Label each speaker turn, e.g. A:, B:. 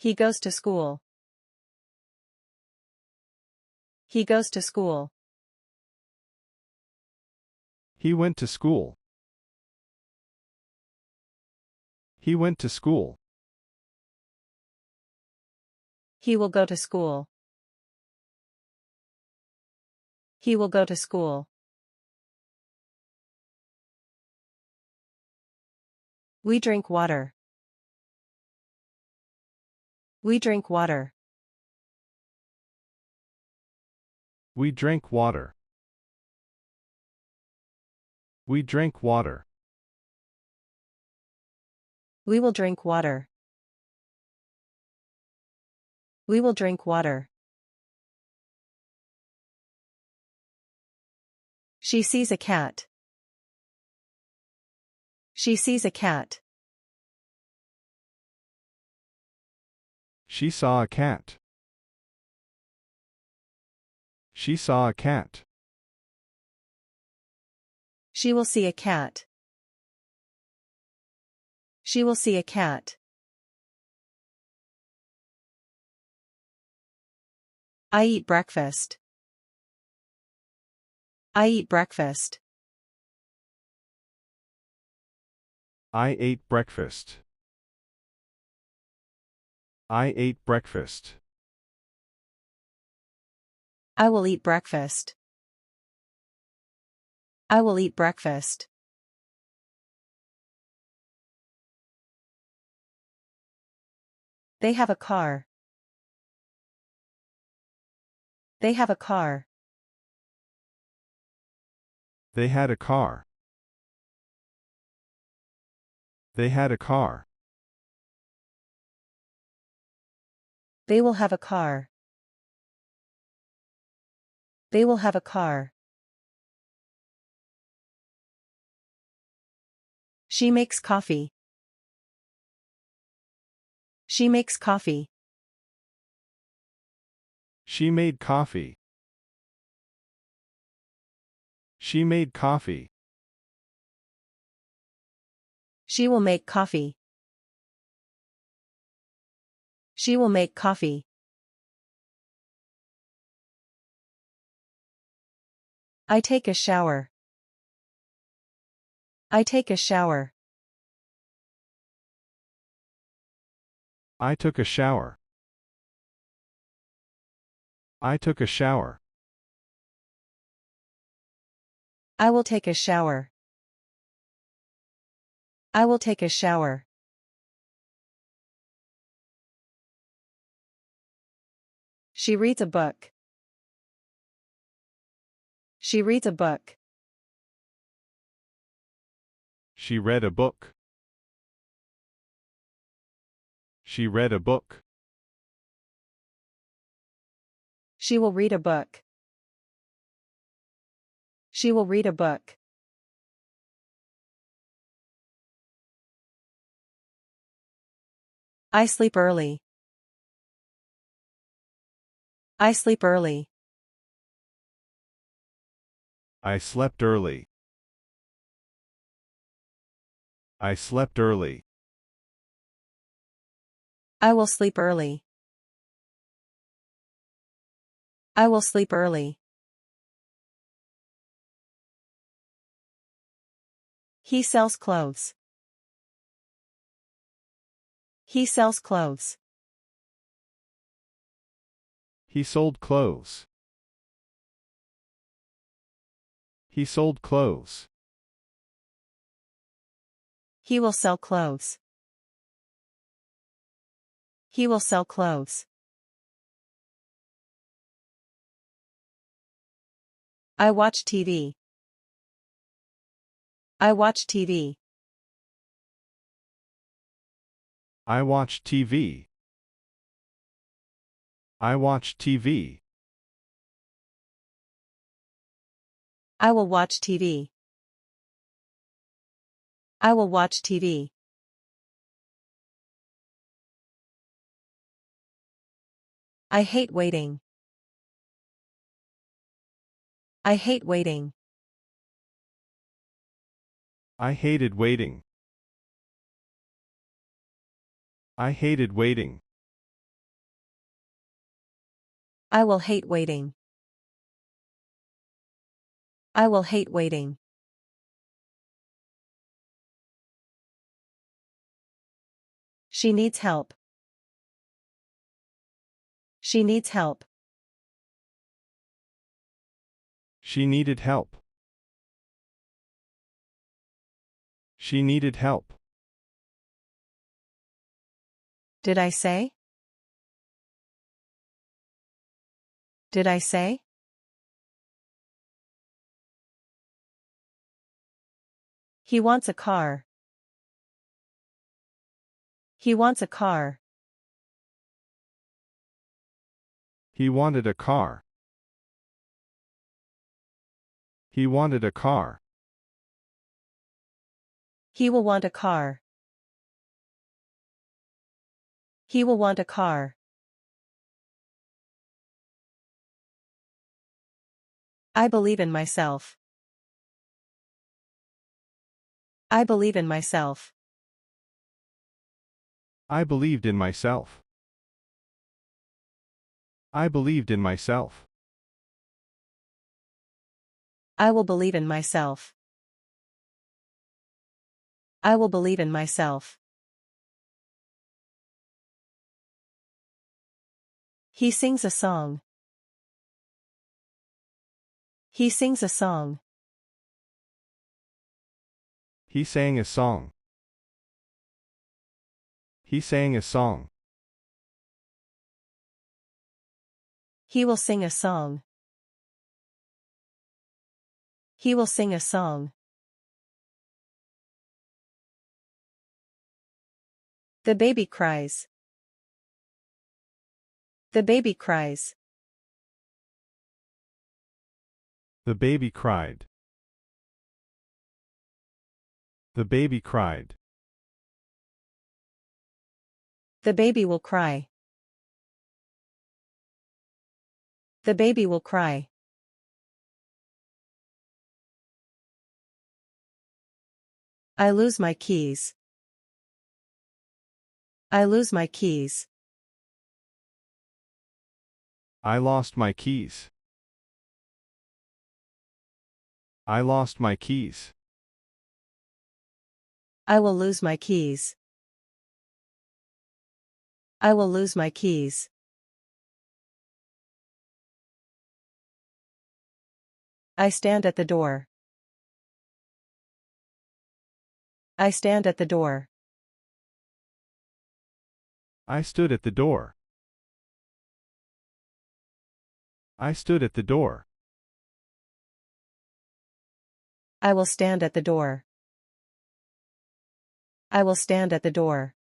A: He goes to school. He goes to school.
B: He went to school. He went to school.
A: He will go to school. He will go to school. We drink water. We drink water.
B: We drank water. We drank water.
A: We will drink water. We will drink water. She sees a cat. She sees a cat.
B: She saw a cat. She saw a cat.
A: She will see a cat. She will see a cat. I eat breakfast. I eat breakfast.
B: I ate breakfast. I ate breakfast.
A: I will eat breakfast. I will eat breakfast. They have a car. They have a car.
B: They had a car. They had a car.
A: They will have a car. They will have a car. She makes coffee. She makes coffee.
B: She made coffee. She made coffee.
A: She will make coffee. She will make coffee. I take a shower. I take a shower.
B: I took a shower. I took a shower.
A: I will take a shower. I will take a shower. She reads a book. She reads a book.
B: She read a book. She read a book.
A: She will read a book. She will read a book. I sleep early. I sleep early.
B: I slept early. I slept early.
A: I will sleep early. I will sleep early. He sells clothes. He sells clothes.
B: He sold clothes. He sold clothes.
A: He will sell clothes. He will sell clothes. I watch TV. I watch TV.
B: I watch TV. I watch TV.
A: I will watch TV. I will watch TV. I hate waiting. I hate waiting.
B: I hated waiting. I hated waiting.
A: I will hate waiting. I will hate waiting. She needs help. She needs help.
B: She needed help. She needed help.
A: Did I say? Did I say? He wants a car. He wants a car.
B: He wanted a car. He wanted a car.
A: He will want a car. He will want a car. I believe in myself. I believe in myself.
B: I believed in myself. I believed in myself.
A: I will believe in myself. I will believe in myself. He sings a song. He sings a song.
B: He sang a song. He sang a song.
A: He will sing a song. He will sing a song. The baby cries. The baby cries.
B: The baby cried. The baby cried.
A: The baby will cry. The baby will cry. I lose my keys. I lose my keys.
B: I lost my keys. I lost my keys.
A: I will lose my keys. I will lose my keys. I stand at the door. I stand at the door.
B: I stood at the door. I stood at the door.
A: I will stand at the door. I will stand at the door.